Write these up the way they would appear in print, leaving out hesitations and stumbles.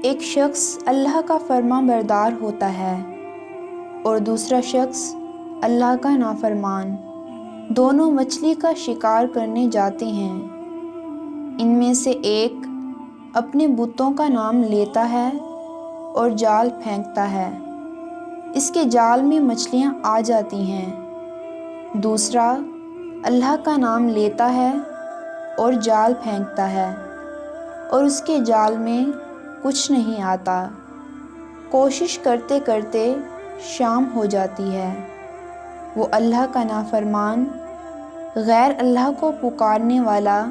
ایک شخص اللہ کا فرما بردار ہوتا ہے اور دوسرا شخص اللہ کا نافرمان۔ دونوں مچھلی کا شکار کرنے جاتے ہیں۔ ان میں سے ایک اپنے بتوں کا نام لیتا ہے اور جال پھینکتا ہے، اس کے جال میں مچھلیاں آ جاتی ہیں۔ دوسرا اللہ کا نام لیتا ہے اور جال پھینکتا ہے اور اس کے جال میں کچھ نہیں آتا۔ کوشش کرتے کرتے شام ہو جاتی ہے۔ وہ اللہ کا نافرمان غیر اللہ کو پکارنے والا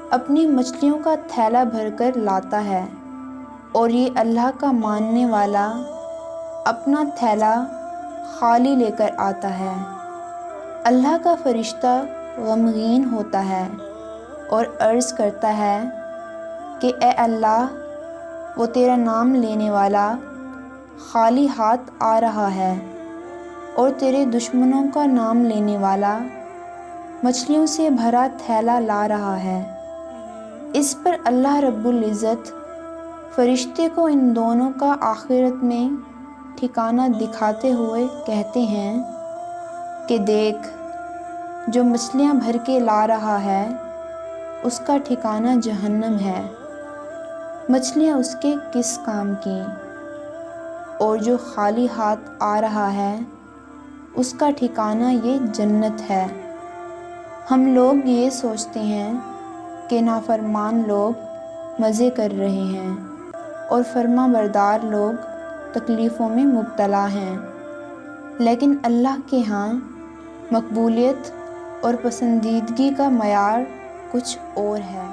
اپنی مچھلیوں کا تھیلا بھر کر لاتا ہے اور یہ اللہ کا ماننے والا اپنا تھیلا خالی لے کر آتا ہے۔ اللہ کا فرشتہ غمگین ہوتا ہے اور عرض کرتا ہے کہ اے اللہ، وہ تیرا نام لینے والا خالی ہاتھ آ رہا ہے اور تیرے دشمنوں کا نام لینے والا مچھلیوں سے بھرا تھیلا لا رہا ہے۔ اس پر اللہ رب العزت فرشتے کو ان دونوں کا آخرت میں ٹھکانہ دکھاتے ہوئے کہتے ہیں کہ دیکھ، جو مچھلیاں بھر کے لا رہا ہے اس کا ٹھکانہ جہنم ہے، مچھلیاں اس کے کس کام کی؟ اور جو خالی ہاتھ آ رہا ہے اس کا ٹھکانہ یہ جنت ہے۔ ہم لوگ یہ سوچتے ہیں کہ نافرمان لوگ مزے کر رہے ہیں اور فرما بردار لوگ تکلیفوں میں مبتلا ہیں، لیکن اللہ کے ہاں مقبولیت اور پسندیدگی کا معیار کچھ اور ہے۔